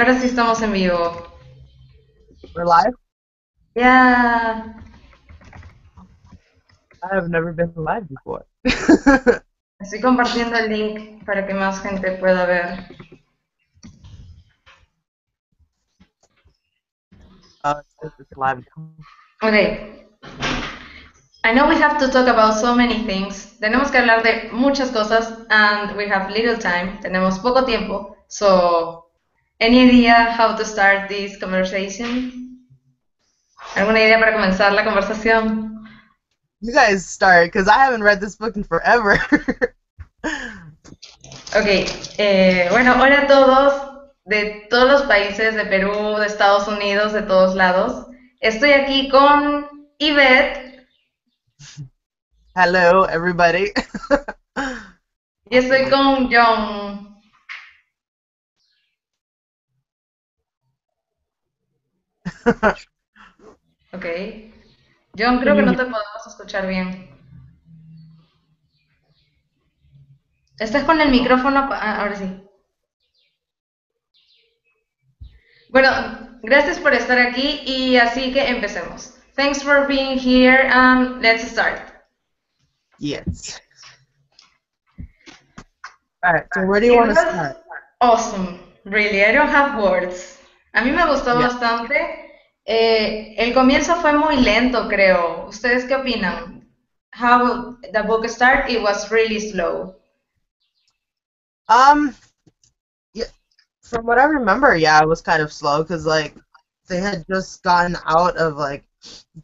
Ahora sí estamos en vivo. We're live? Ya. I have never been live before. Estoy compartiendo el link para que más gente pueda ver. It's live. Ok. I know we have to talk about so many things. Tenemos que hablar de muchas cosas and we have little time. Tenemos poco tiempo. So, any idea how to start this conversation? ¿Alguna idea para comenzar la conversación? You guys start, because I haven't read this book in forever. Ok, bueno, hola a todos de todos los países, de Perú, de Estados Unidos, de todos lados. Estoy aquí con Yvette Hello, everybody. y estoy con John. Ok, John, Can creo que you no hear? te podemos escuchar bien. ¿Estás con el No? micrófono? Ahora sí. Bueno, gracias por estar aquí y así que empecemos. Thanks for being here and let's start. Yes. All right. So where do you It want to was start? awesome, really. I don't have words. A mí me gustó Yeah. bastante. El comienzo fue muy lento, creo. ¿Ustedes qué opinan? How the book started, it was really slow. Um. Yeah. From what I remember, yeah, it was kind of slow because like they had just gotten out of like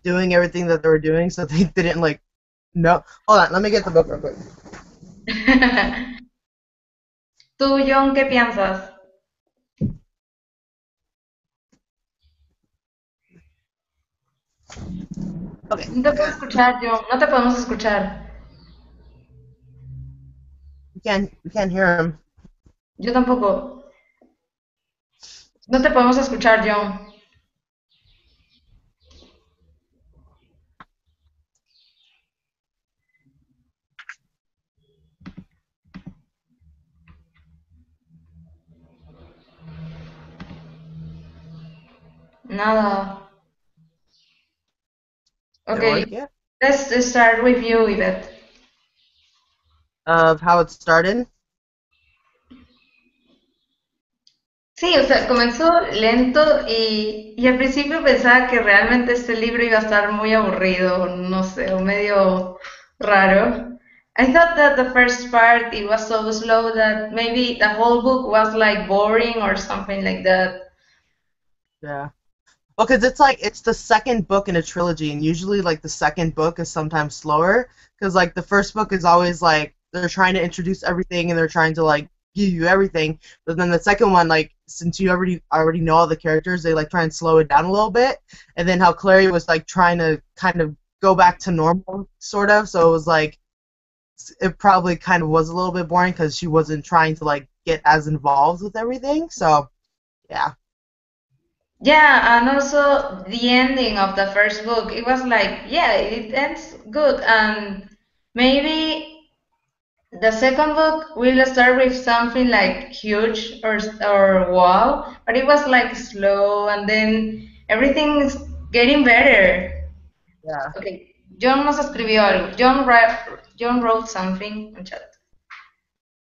doing everything that they were doing, so they didn't like. No. Hold on. Let me get the book real quick. ¿Tú, John, qué piensas? Okay. No te puedo escuchar, John. No te podemos escuchar. You can't hear him. Yo tampoco. No te podemos escuchar, John. Nada. Didn't Okay, work yet. let's start with you, Yvette. Of how it started. Sí, o sea, comenzó lento y al principio pensaba que realmente este libro iba a estar muy aburrido, no sé, o medio raro. I thought that the first part it was so slow that maybe the whole book was like boring or something like that. Yeah. Well, because it's like it's the second book in a trilogy, and usually like the second book is sometimes slower, because like the first book is always like they're trying to introduce everything and they're trying to like give you everything, but then the second one, like since you already know all the characters, they like try and slow it down a little bit, and then how Clary was like trying to kind of go back to normal, sort of, so it was like it probably kind of was a little bit boring because she wasn't trying to like get as involved with everything, so yeah. Yeah, and also the ending of the first book, it was like, yeah, it ends good, and maybe the second book will start with something like huge or wow, but it was like slow, and then everything's getting better. Yeah. Okay, John nos escribió algo. John wrote something en chat.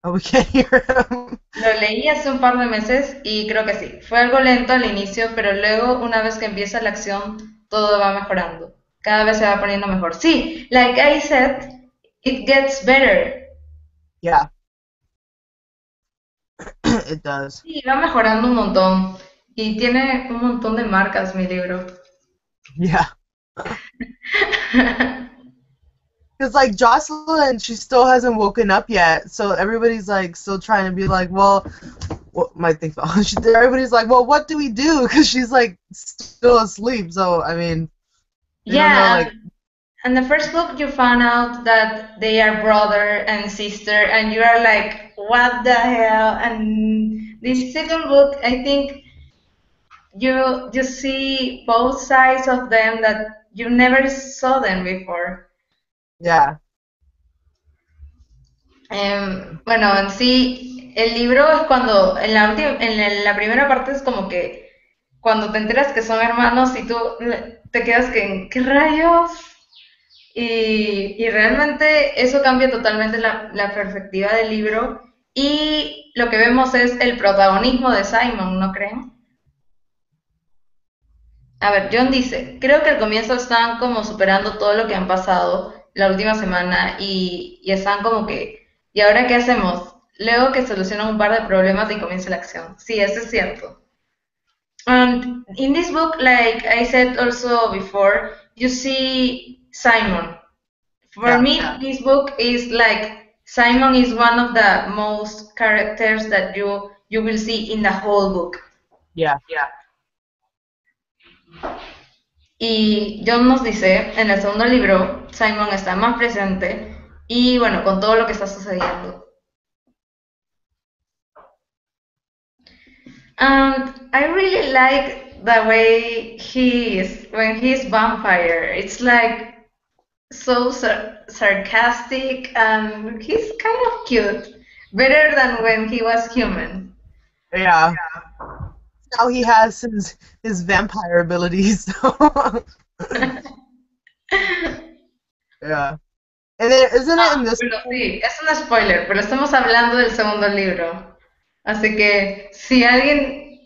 Oh, we can't hear him. Lo leí hace un par de meses y creo que sí. Fue algo lento al inicio, pero luego, una vez que empieza la acción, todo va mejorando. Cada vez se va poniendo mejor. Sí, like I said, it gets better. Yeah. It does. Sí, va mejorando un montón. Y tiene un montón de marcas mi libro. Yeah. Because like Jocelyn, she still hasn't woken up yet, so everybody's like still trying to be like, well, what my thing fell. Everybody's like, well, what do we do? Because she's like still asleep. So I mean, they don't know. Yeah, Like, and the first book you found out that they are brother and sister, and you are like, what the hell? And this second book, I think you see both sides of them that you never saw them before. yeah, Bueno, en sí. el libro es cuando, en la primera parte es como que cuando te enteras que son hermanos y tú te quedas que, ¿qué rayos? Y realmente eso cambia totalmente la perspectiva del libro y lo que vemos es el protagonismo de Simon, ¿no creen? A ver, John dice, creo que al comienzo están como superando todo lo que han pasado la última semana y están como que, ¿y ahora qué hacemos? Luego que solucionan un par de problemas y comienza la acción. Sí, eso es cierto. And in this book, like I said also before, you see Simon. For Yeah, me, this book is like Simon is one of the most characters that you will see in the whole book. yeah. Y John nos dice, en el segundo libro, Simon está más presente y bueno, con todo lo que está sucediendo. And I really like the way he is when he's vampire. It's like so sarcastic and he's kind of cute. Better than when he was human. Yeah. Now he has his vampire abilities. Yeah. And then isn't it in this Pero sí, es un spoiler, pero estamos hablando del segundo libro. Así que si alguien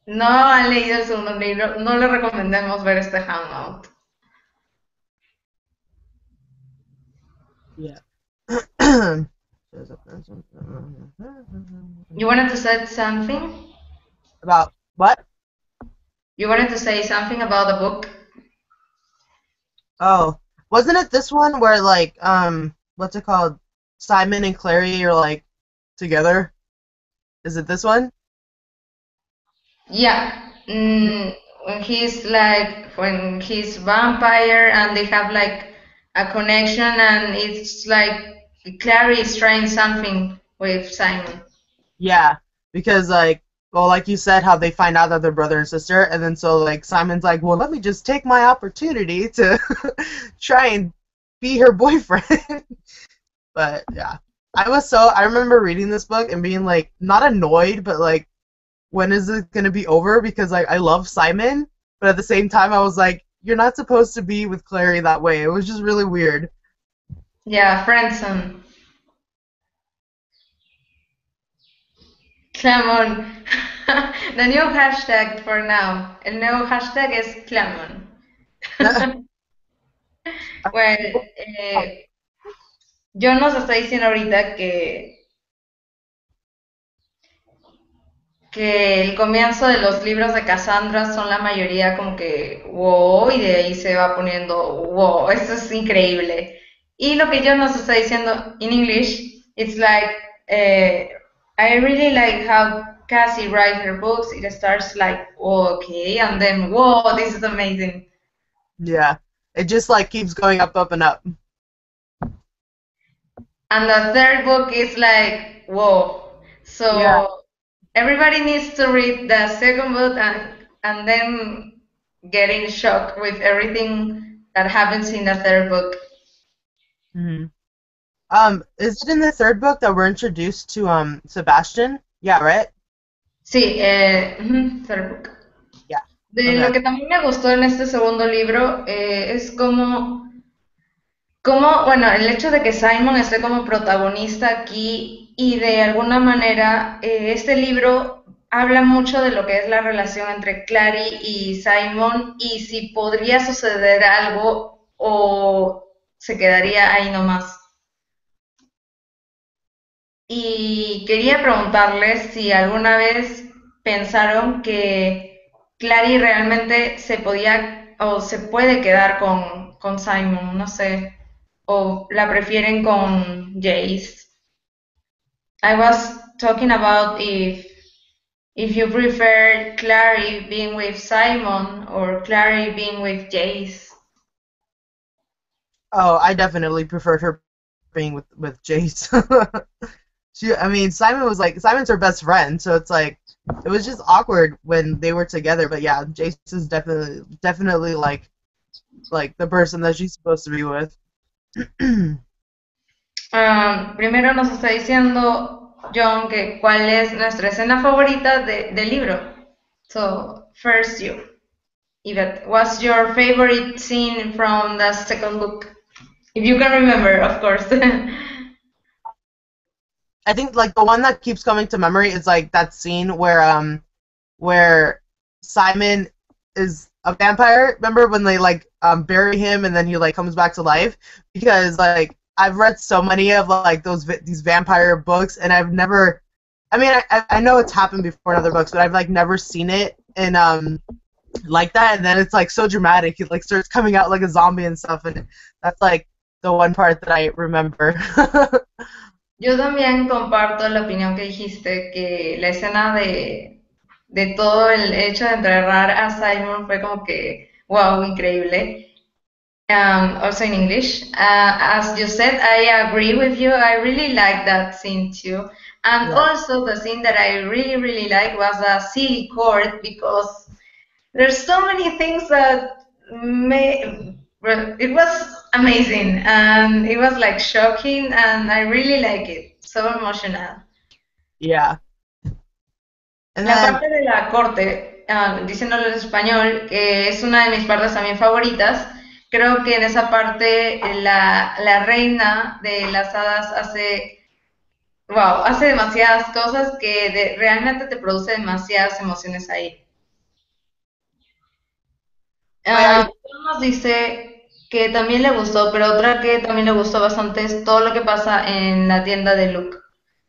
no ha leído el segundo libro, no le recomendemos ver este Hangout. Yeah. You wanted to say something? About what? You wanted to say something about the book? Oh, wasn't it this one where like what's it called? Simon and Clary are like together? Is it this one? Yeah. When he's vampire and they have like a connection and it's like Clary is trying something with Simon. Yeah, because like well, like you said, how they find out that they're brother and sister, and then so like Simon's like, well, let me just take my opportunity to try and be her boyfriend. But yeah, I remember reading this book and being like not annoyed, but like when is it gonna be over? Because like I love Simon, but at the same time I was like, you're not supposed to be with Clary that way. It was just really weird. Yeah, friendzone. Clamon. The new hashtag for now. El nuevo hashtag es Clamon. Well, John nos está diciendo ahorita que el comienzo de los libros de Cassandra son la mayoría como que wow, y de ahí se va poniendo wow, esto es increíble. Y lo que John nos está diciendo en English, it's like, I really like how Cassie writes her books. It starts like, oh, okay, and then, whoa, this is amazing. Yeah, it just like keeps going up, up, and up. And the third book is like, whoa. Yeah. So everybody needs to read the second book and then get in shock with everything that happens in the third book. hmm is it in the third book that we're introduced to Sebastian? Yeah, right? Sí, third book. Yeah. De lo Okay. que también me gustó en este segundo libro es como, bueno, el hecho de que Simon esté como protagonista aquí y de alguna manera este libro habla mucho de lo que es la relación entre Clary y Simon y si podría suceder algo o se quedaría ahí nomás. Y quería preguntarles si alguna vez pensaron que Clary realmente se podía o se puede quedar con Simon, no sé, o la prefieren con Jace. I was talking about if you prefer Clary being with Simon or Clary being with Jace. Oh, I definitely preferred her being with Jace. I mean, Simon's her best friend, so it's like it was just awkward when they were together. But yeah, Jace is definitely like the person that she's supposed to be with. Primero nos está diciendo John, que cuál es nuestra escena favorita del libro. So, first you, Yvette, what's your favorite scene from the second book? If you can remember, of course. I think like the one that keeps coming to memory is like that scene where Simon is a vampire. Remember when they like bury him and then he like comes back to life? Because like I've read so many of like these vampire books and I've never. I mean, I know it's happened before in other books, but I've like never seen it in like that. And then it's like so dramatic. He like starts coming out like a zombie and stuff, and that's like the one part that I remember. Yo también comparto la opinión que dijiste, que la escena de todo el hecho de enterrar a Simon fue como que, wow, increíble. Also in English. As you said, I agree with you. I really like that scene too. And Yeah. also the scene that I really, really like was a silly court because there's so many things that well, it was amazing and it was like shocking and I really like it. So emotional. Yeah. And La then parte de la corte, diciéndolo en español, que es una de mis partes también favoritas, creo que en esa parte la reina de las hadas hace, wow, hace demasiadas cosas que realmente te produce demasiadas emociones ahí. wait, are you John nos dice que también le gustó, pero otra que también le gustó bastante es todo lo que pasa en la tienda de Luke,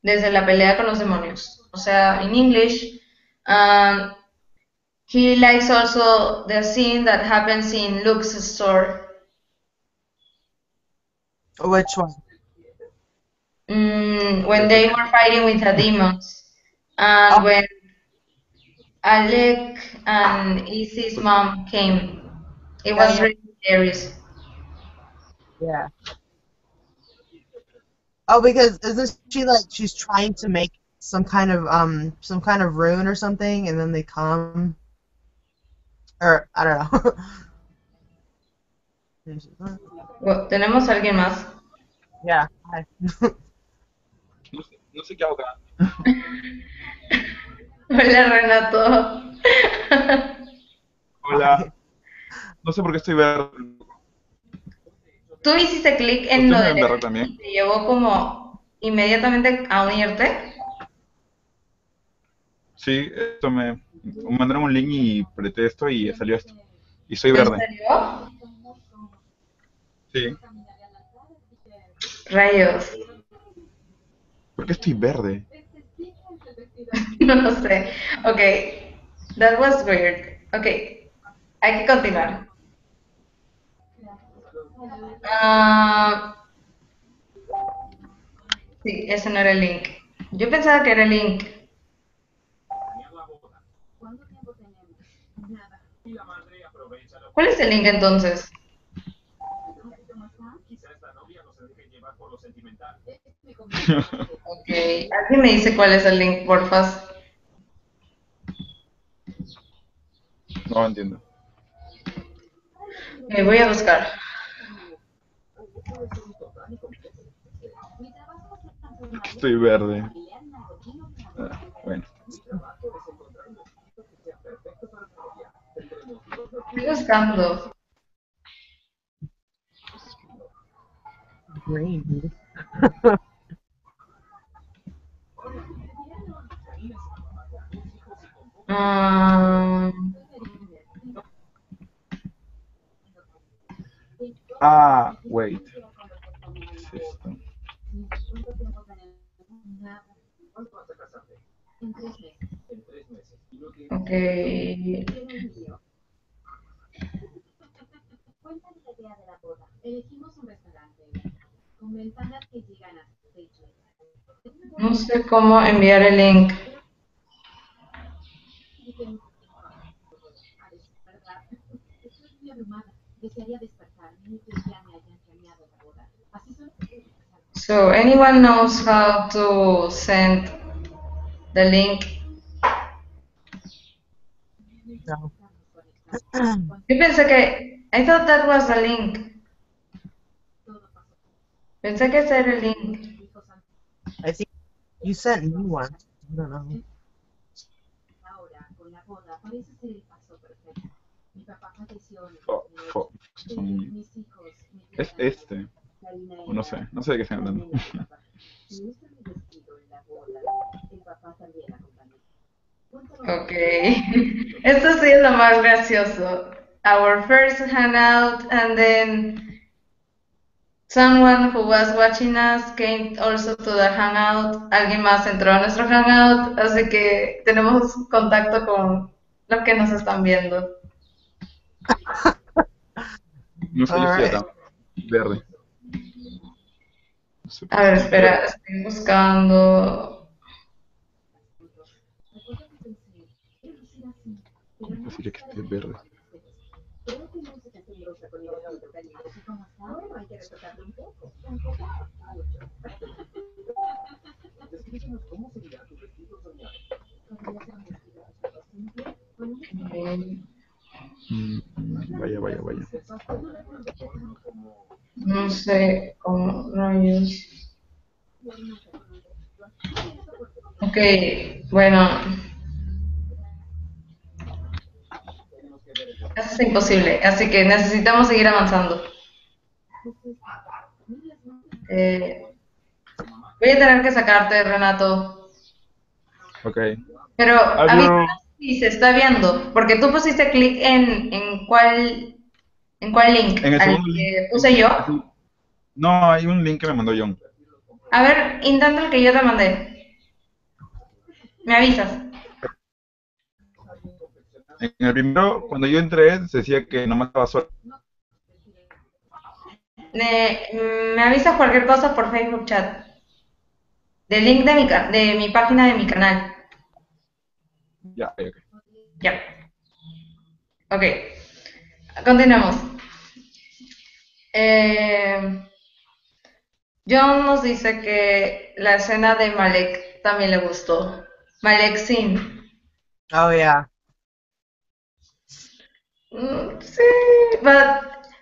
desde la pelea con los demonios. O sea, en English, um, he likes also the scene that happens in Luke's store. which one? When they were fighting with the demons, and Oh when Alec and Izzy's mom came, it yeah, was yeah, really hilarious. yeah. Oh, because isn't she like she's trying to make some kind of rune or something, and then they come or I don't know. Bueno, ¿tenemos a alguien más? Yeah. Hi. No sé, no sé qué hago acá. Hola Renato. Hola, no sé por qué estoy verde. ¿Tú hiciste clic en lo ¿Ustedes me del ven verde evento y también? te llevó como inmediatamente a unirte? Sí, esto me mandaron un link y apreté esto y salió esto. Y soy ¿En verde. serio? Sí. Rayos. ¿Por qué estoy verde? No lo sé. Ok, that was weird. Ok, hay que continuar. Ah, sí, ese no era el link. Yo pensaba que era el link. ¿Cuál es el link entonces? Ok, alguien me dice cuál es el link, porfas. No entiendo. Me voy a buscar. Estoy verde. Ah, bueno. Estoy buscando. Green. Um, Ah, wait. ¿Qué es esto? ok. No sé cómo enviar el link. So anyone knows how to send the link? No. Yo pensé que I thought that was the link. Pensé que ese era el link. I think. You sent me one. I don't know. Son- Es este, o no sé, no sé de qué están hablando. Ok. Esto sí es lo más gracioso. Our first hangout, and then someone who was watching us came also to the hangout. Alguien más entró a nuestro hangout, así que tenemos contacto con los que nos están viendo. No sé, yo All estoy right. acá, verde. No sé A por qué ver, estoy verde. espera, estoy buscando. ¿Cómo es posible que esté verde? Vaya, vaya, vaya. No sé cómo rayos. Ok, bueno, eso es imposible, así que necesitamos seguir avanzando. Eh, Voy a tener que sacarte, Renato, Ok. pero Have avísame you... si se está viendo, porque tú pusiste clic en cuál link, En el al segundo link... que puse yo. No, hay un link que me mandó John. A ver, intenta el que yo te mandé. Me avisas. En el primero, cuando yo entré, decía que no me estaba solo. Me avisas cualquier cosa por Facebook chat. Del link de mi página de mi canal. Ya, ok. Ya. Ok. Continuemos. Eh, John nos dice que la escena de Malek también le gustó. Malek Sin. Oh yeah. Sí,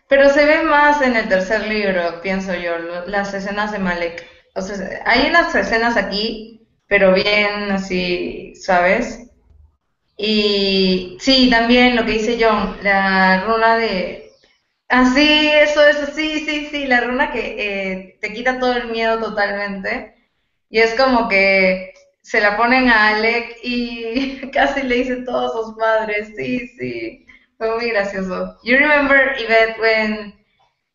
pero se ve más en el tercer libro, pienso yo, las escenas de Malek. O sea, hay unas escenas aquí, pero bien así, ¿sabes? Y sí, también lo que dice John, la runa de... Ah, sí, eso, sí, sí, sí, la runa que te quita todo el miedo totalmente. Y es como que se la ponen a Alec y casi le dicen todos sus padres. Sí, sí, fue muy gracioso. You remember, Yvette, when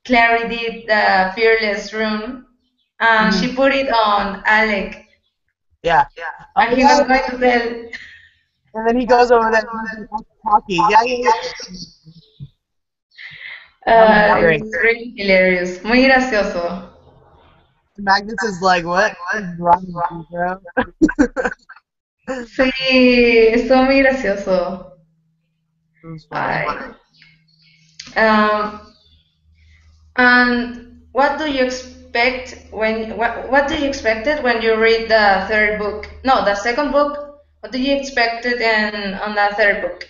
Clary did the Fearless rune and Hmm. she put it on Alec Yeah. Oh and he was yeah. going to tell, And then he goes over there and he's like, talkie. Yeah, yeah, yeah. That was it great. was really hilarious, muy gracioso. Magnus is like, what is wrong with you, bro? Sí, estuvo muy gracioso. It was funny. Ay. Um, And what do you expect what do you expected when you read the third book? No, the second book. What do you expected in on the third book?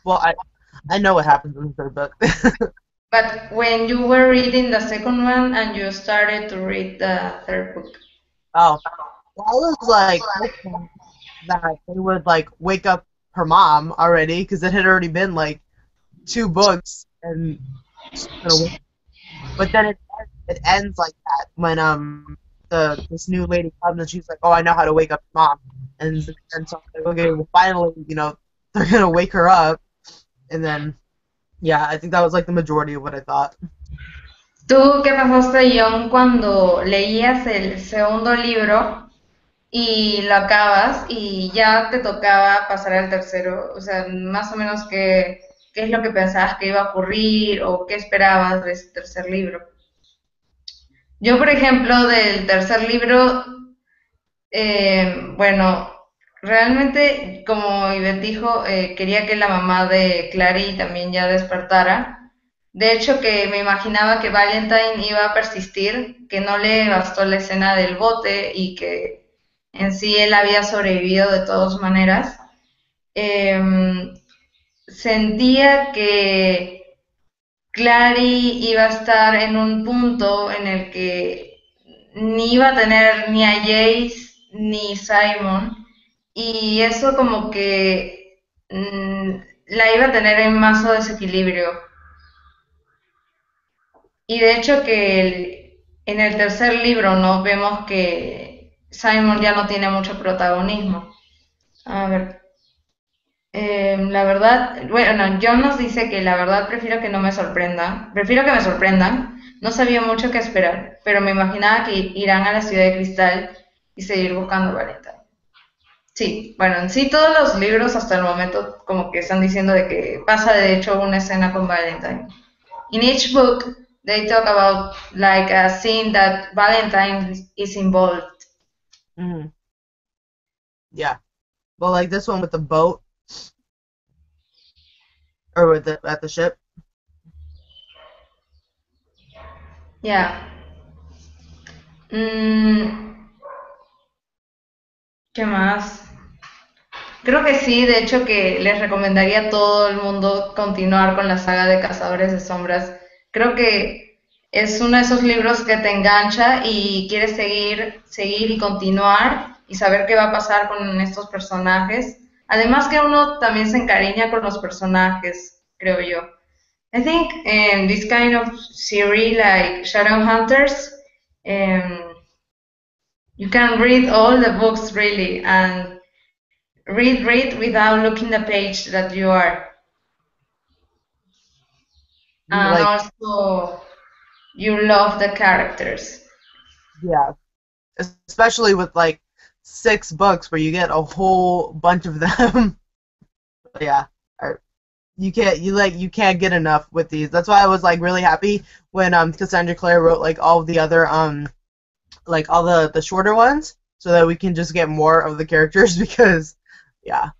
Well, I know what happens in the third book. But when you were reading the second one and you started to read the third book. Oh, well, I was like hopeful that they would like wake up her mom already because it had already been like 2 books and she's gonna wake. But then it ends like that when the this new lady comes and she's like, oh, I know how to wake up your mom, and so I'm like, okay, well finally, they're gonna wake her up, and then yeah, I think that was like the majority of what I thought. ¿Tú qué pasaste, John, cuando leías el segundo libro y lo acabas y ya te tocaba pasar al tercero? O sea, más o menos qué es lo que pensabas que iba a ocurrir o qué esperabas de ese tercer libro. Yo, por ejemplo, del tercer libro, bueno, realmente, como Ivette dijo, quería que la mamá de Clary también ya despertara. De hecho, que me imaginaba que Valentine iba a persistir, que no le bastó la escena del bote y que en sí él había sobrevivido de todas maneras. Em, Sentía que Clary iba a estar en un punto en el que ni iba a tener ni a Jace ni Simon, y eso como que la iba a tener en mazo desequilibrio. Y de hecho que en el tercer libro no vemos que Simon ya no tiene mucho protagonismo. A ver, la verdad, bueno, John nos dice que la verdad prefiero que no me sorprendan, prefiero que me sorprendan. No sabía mucho qué esperar, pero me imaginaba que irán a la ciudad de cristal y seguir buscando a Valentine. Sí, bueno, en sí todos los libros hasta el momento como que están diciendo de que pasa de hecho una escena con Valentine. In each book they talk about like a scene that Valentine is involved. Hmm. Yeah. Well, like this one with the boat or with the at the ship. Yeah. Mm, ¿Qué más? Creo que sí, de hecho que les recomendaría a todo el mundo continuar con la saga de Cazadores de Sombras. Creo que es uno de esos libros que te engancha y quieres seguir y continuar y saber qué va a pasar con estos personajes. Además que uno también se encariña con los personajes, creo yo. I think this kind of series like Shadowhunters, um, you can read all the books really and read without looking the page that you are. And Like, also you love the characters. yeah, especially with like 6 books where you get a whole bunch of them. Yeah, you can't get enough with these. That's why I was like really happy when Cassandra Clare wrote like all the other like all the shorter ones so that we can just get more of the characters because yeah.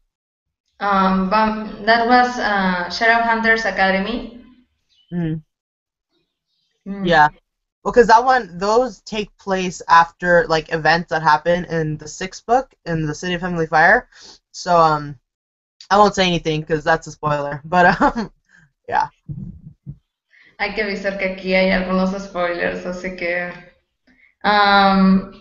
That was Shadowhunters Academy. Mm, Mm. yeah. Well, because that one, those take place after like events that happen in the 6th book in the City of Heavenly Fire. So I won't say anything because that's a spoiler. But yeah. Hay que avisar que aquí hay algunos spoilers, así que... um,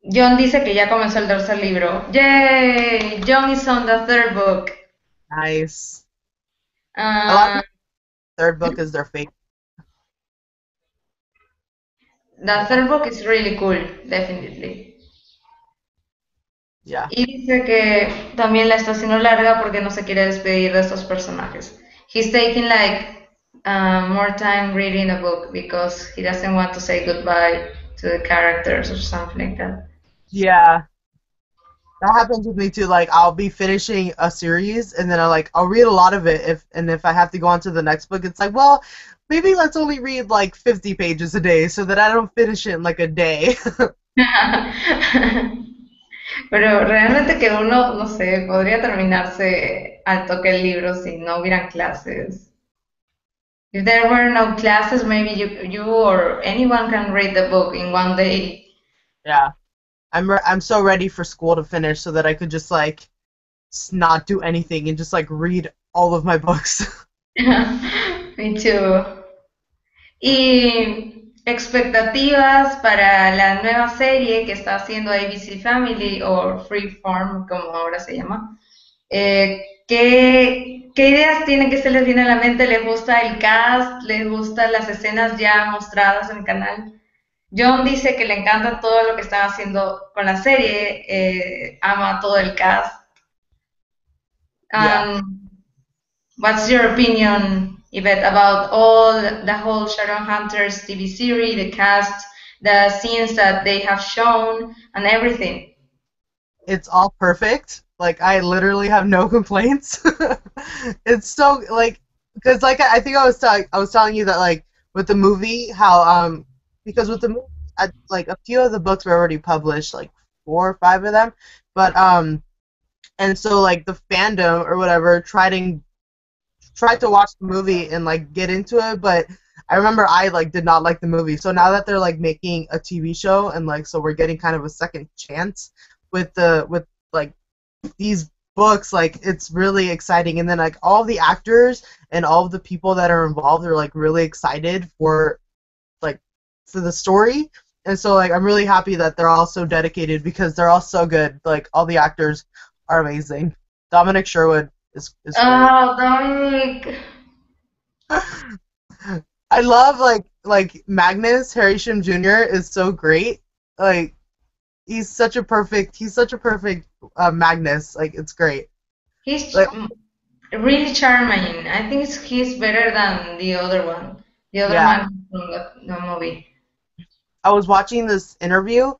John dice que ya comenzó el tercer libro. Yay! John is on the third book. Nice. A lot of Uh, people, third book is their favorite. the Yeah. third book is really cool, definitely. Yeah. Y dice que también la está haciendo larga porque no se quiere despedir de estos personajes. He's taking like more time reading a book because he doesn't want to say goodbye to the characters or something like that. Yeah. That happens with me too. Like I'll be finishing a series and then I'll read a lot of it if I have to go on to the next book, it's like, well, maybe let's only read like 50 pages a day so that I don't finish it in like a day. Pero realmente que uno, no sé, podría terminarse al toque el libro si no hubieran clases. If there were no classes, maybe you or anyone can read the book in one day. Yeah. I'm so ready for school to finish so that I could just like not do anything and just like read all of my books. Me too. Y expectativas para la nueva serie que está haciendo ABC Family o Freeform, como ahora se llama. ¿Qué ideas tienen que se les viene a la mente? ¿Les gusta el cast? ¿Les gustan las escenas ya mostradas en el canal? John dice que le encanta todo lo que están haciendo con la serie, ama todo el cast. Yeah. What's your opinion, Yvette, about all the whole Shadowhunters TV series, the cast, the scenes that they have shown, and everything? It's all perfect. Like I literally have no complaints. It's so like because like I think I was telling you that like with the movie how because with the movie like a few of the books were already published, like 4 or 5 of them, but and so like the fandom or whatever tried to watch the movie and like get into it, but I remember I like did not like the movie. So now that they're like making a TV show and like so we're getting kind of a second chance with like these books, like it's really exciting. And then like all the actors and all of the people that are involved are like really excited for like for the story. And so like I'm really happy that they're all so dedicated because they're all so good. Like all the actors are amazing. Dominic Sherwood is great. Oh, Dominic. I love like Magnus Harry Jr. is so great. Like he's such a perfect Magnus. Like it's great. He's Like really charming. I think he's better than the other one, the other yeah, man from the movie. I was watching this interview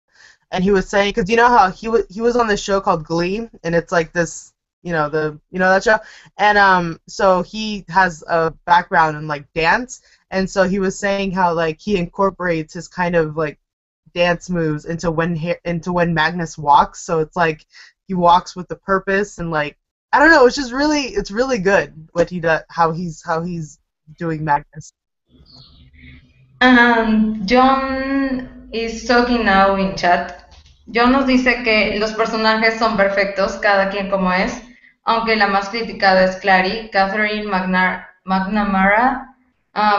and he was saying because you know how he was on this show called Glee and it's like this that show and so he has a background in like dance and so he was saying how like he incorporates his kind of like dance moves into when Magnus walks so it's like he walks with the purpose and like I don't know it's really good what he does how he's doing Magnus. John is talking now in chat. John nos dice que los personajes son perfectos, cada quien como es, aunque la más criticada es Clary, Catherine McNamara,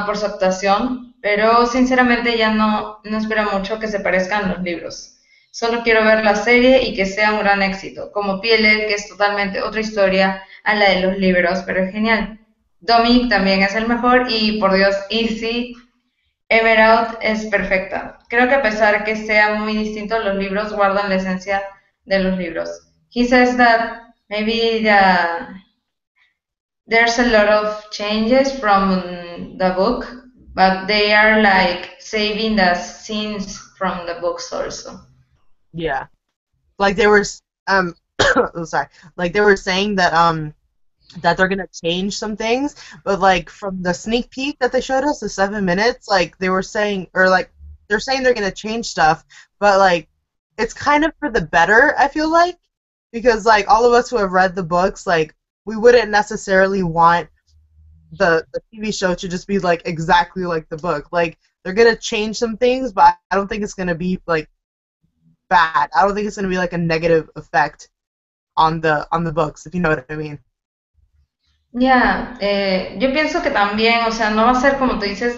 por su actuación, pero sinceramente ya no espera mucho que se parezcan los libros. Solo quiero ver la serie y que sea un gran éxito, como Pieler, que es totalmente otra historia a la de los libros, pero es genial. Dominic también es el mejor y por Dios, Easy Emerald es perfecta. Creo que a pesar que sean muy distintos, los libros guardan la esencia de los libros. He says that maybe there's a lot of changes from the book, but they are like saving the scenes from the books also. Yeah, like they were oh, sorry, like they were saying that they're gonna change some things, but like from the sneak peek that they showed us, the 7 minutes, like they were saying, or like they're saying they're gonna change stuff, but like it's kind of for the better, I feel like, because like all of us who have read the books, like we wouldn't necessarily want the TV show to just be like exactly like the book. Like they're gonna change some things, but I don't think it's gonna be like bad. I don't think it's gonna be like a negative effect on the books, if you know what I mean. Ya, yo pienso que también, o sea, no va a ser como tú dices,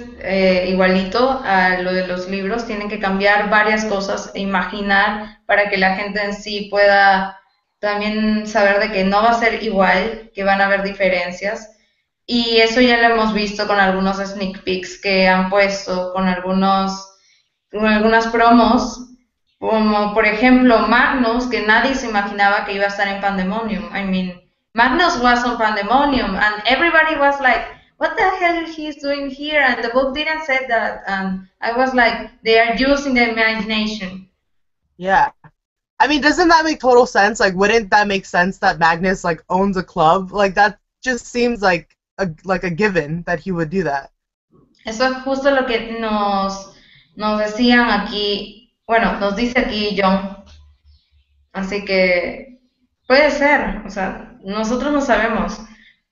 igualito a lo de los libros, tienen que cambiar varias cosas e imaginar para que la gente en sí pueda también saber de que no va a ser igual, que van a haber diferencias. Y eso ya lo hemos visto con algunos sneak peeks que han puesto, con algunas promos, como por ejemplo Magnus, que nadie se imaginaba que iba a estar en Pandemonium. I mean, Magnus was on Pandemonium, and everybody was like, "What the hell he's doing here?" And the book didn't say that, and I was like, "They are using the imagination." Yeah. I mean, doesn't that make total sense? Like, wouldn't that make sense that Magnus like owns a club? Like that just seems like a given that he would do that. Eso es justo lo que nos decían aquí, bueno, nos dice aquí John. Así que puede ser, o sea, nosotros no sabemos.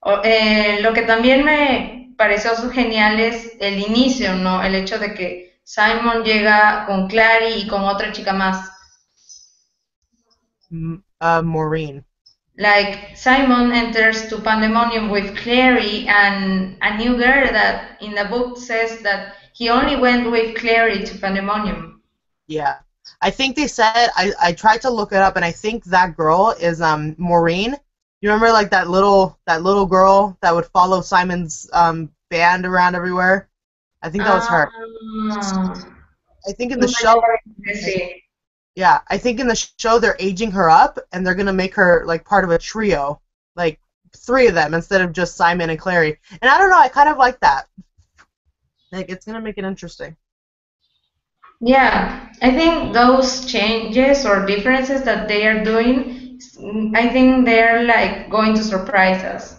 Lo que también me pareció genial es el inicio, ¿no? El hecho de que Simon llega con Clary y con otra chica más. Maureen. Like Simon enters to Pandemonium with Clary and a new girl that in the book says that he only went with Clary to Pandemonium. Yeah. I think they said I tried to look it up and I think that girl is Maureen. You remember like that little girl that would follow Simon's band around everywhere? I think that was her. Ah, I think in the show sí. yeah, I think in the show they're aging her up and they're gonna make her like part of a trio. Like three of them instead of just Simon and Clary. And I don't know, I kind of like that. Like it's gonna make it interesting. Yeah, I think those changes or differences that they are doing, I think they're like going to surprise us.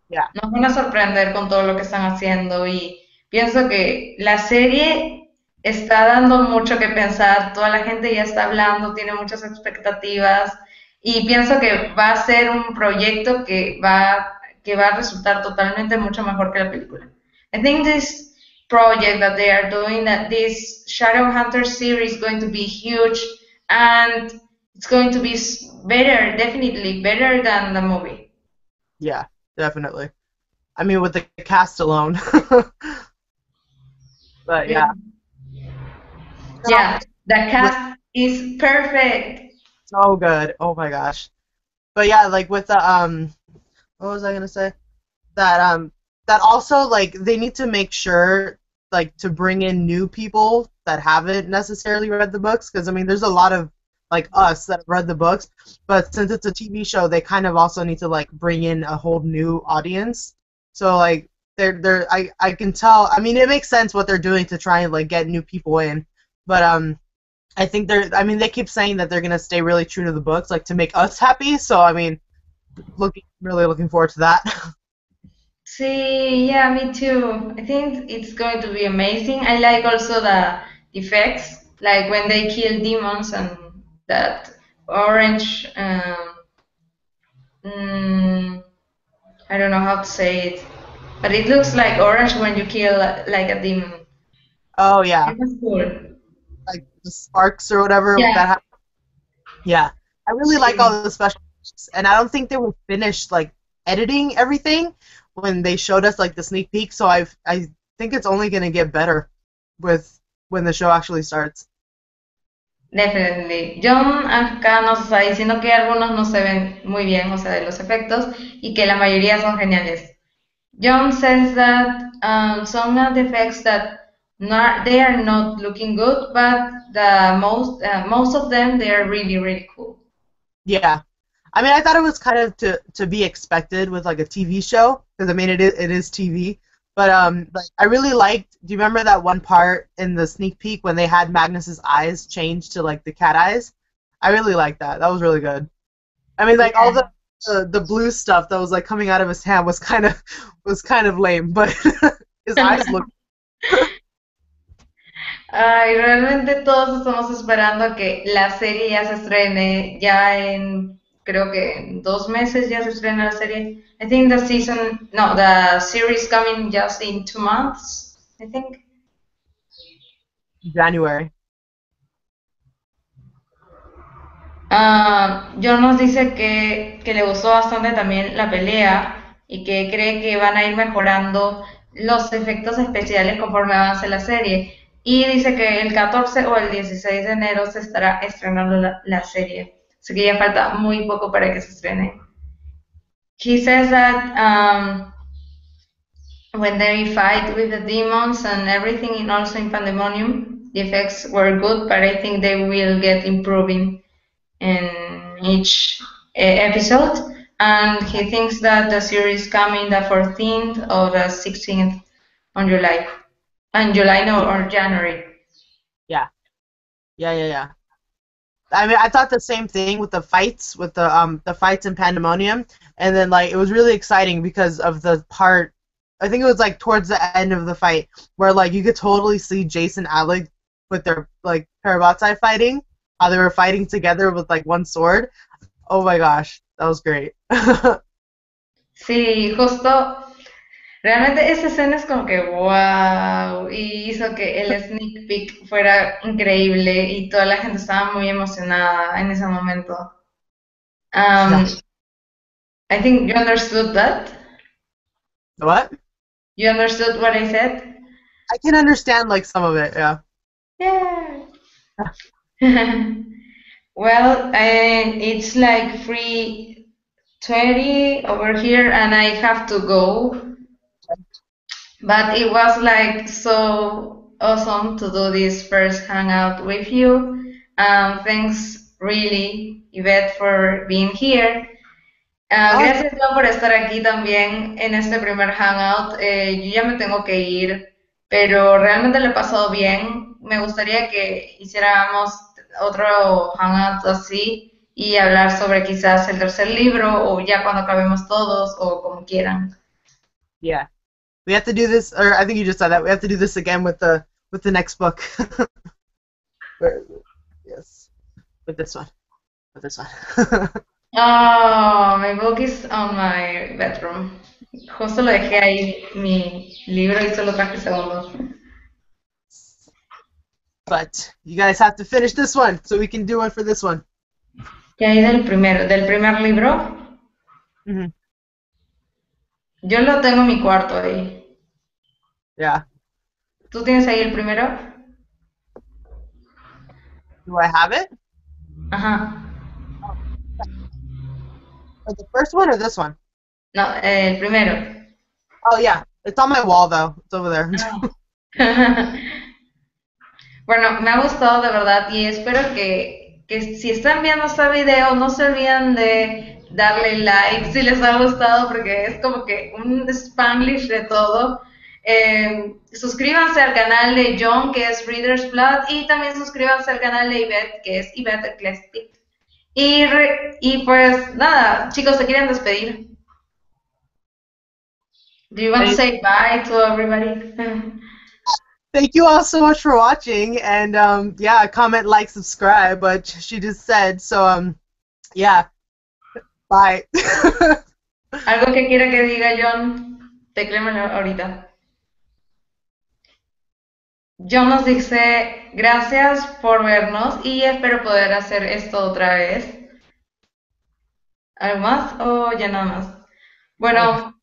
Yeah. Nos van a sorprender con todo lo que están haciendo y pienso que la serie está dando mucho que pensar, toda la gente ya está hablando, tiene muchas expectativas y pienso que va a ser un proyecto que va a resultar totalmente mucho mejor que la película. I think this project that they are doing, that this Shadowhunter series is going to be huge and it's going to be better, definitely better than the movie. Yeah, definitely. I mean with the cast alone. But Yeah. yeah. Yeah, the cast is perfect. So good. Oh my gosh. But yeah, like with the what was I gonna say? That that also like they need to make sure like to bring in new people that haven't necessarily read the books because I mean there's a lot of like us that have read the books, but since it's a TV show, they kind of also need to like bring in a whole new audience. So like I can tell. I mean, it makes sense what they're doing to try and like get new people in, but I think I mean they keep saying that they're gonna stay really true to the books, like to make us happy. So I mean, really looking forward to that. See, yeah, me too. I think it's going to be amazing. I like also the effects, like when they kill demons and that orange. Mm, I don't know how to say it, but it looks like orange when you kill like a demon. Oh yeah, It was cool. like the sparks or whatever Yeah, that happens. Yeah, I really like see, all the special effects, and I don't think they were finished like editing everything when they showed us like the sneak peek. So I think it's only gonna get better with when the show actually starts. definitely. John acá nos está diciendo que algunos no se ven muy bien, o sea, de los efectos, y que la mayoría son geniales. John says that some of the effects that not they are not looking good, but the most of them they are really cool. Yeah, I mean I thought it was kind of to be expected with like a TV show because I mean it is TV. But like I really liked. Do you remember that one part in the sneak peek when they had Magnus's eyes change to like the cat eyes? I really liked that. That was really good. I mean, like all Yeah. the blue stuff that was like coming out of his hand was kind of lame, but his eyes looked. Ay, realmente todos estamos esperando a que la serie ya se estrene, ya en, creo que en 2 meses ya se estrena la serie. I think the series coming just in 2 months, I think. January. John nos dice que le gustó bastante también la pelea y que cree que van a ir mejorando los efectos especiales conforme avance la serie. Y dice que el 14 o el 16 de enero se estará estrenando la serie. Así que ya falta muy poco para que se estrene. He says that when they fight with the demons and everything, and also in Pandemonium, the effects were good, but I think they will get improving in each episode. And he thinks that the series coming the 14th or the 16th on July. On July, no, or January. Yeah, yeah. I mean, I thought the same thing with the fights in Pandemonium, and then like it was really exciting because of the part. I think it was like towards the end of the fight where like you could totally see Jason Alec with their like Karabatai fighting, how they were fighting together with like one sword. Oh my gosh, that was great. Sí, justo. Realmente esa escena es como que wow, y hizo que el sneak peek fuera increíble y toda la gente estaba muy emocionada en ese momento. Yeah. Um, I think you understood that. What? You understood what I said? I can understand like some of it, yeah. Yeah. Well, it's like 3:20 over here, and I have to go. But it was like so awesome to do this first hangout with you. Thanks really, Yvette, for being here. Oh, Gracias, John, por estar aquí también en este primer hangout. Yo ya me tengo que ir, pero realmente lo he pasado bien. Me gustaría que hiciéramos otro hangout así y hablar sobre quizás el tercer libro o ya cuando acabemos todos o como quieran. yeah. We have to do this, or I think you just said that. We have to do this again with the next book. Where is it? Yes, with this one. With this one. Oh, my book is on my bedroom. Justo lo dejé ahí, mi libro, y solo traje el segundo. But you guys have to finish this one so we can do one for this one. Y ahí del primer libro, Hmm. yo lo tengo en mi cuarto ahí. Yeah. ¿Tú tienes ahí el primero? Do I have it? Ajá. The first one or this one? No, el primero. Oh yeah, it's on my wall though. It's over there. Bueno, me ha gustado de verdad y espero que si están viendo este video no se olviden de darle like si les ha gustado porque es como que un Spanglish de todo. Suscríbanse al canal de John que es Reader's Blood y también suscríbanse al canal de Yvette que es Yvette Eclectic. Y pues nada, chicos, ¿se quieren despedir? Do you want to Hey, say bye to everybody? thank you all so much for watching, and yeah, comment, like, subscribe. But she just said so. Yeah, bye. ¿Algo que quiera que diga John? Teclémelo ahorita. John nos dice gracias por vernos y espero poder hacer esto otra vez. ¿Algo más o ya nada más? Okay. Bueno,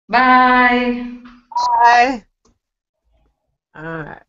bye. Bye. All right.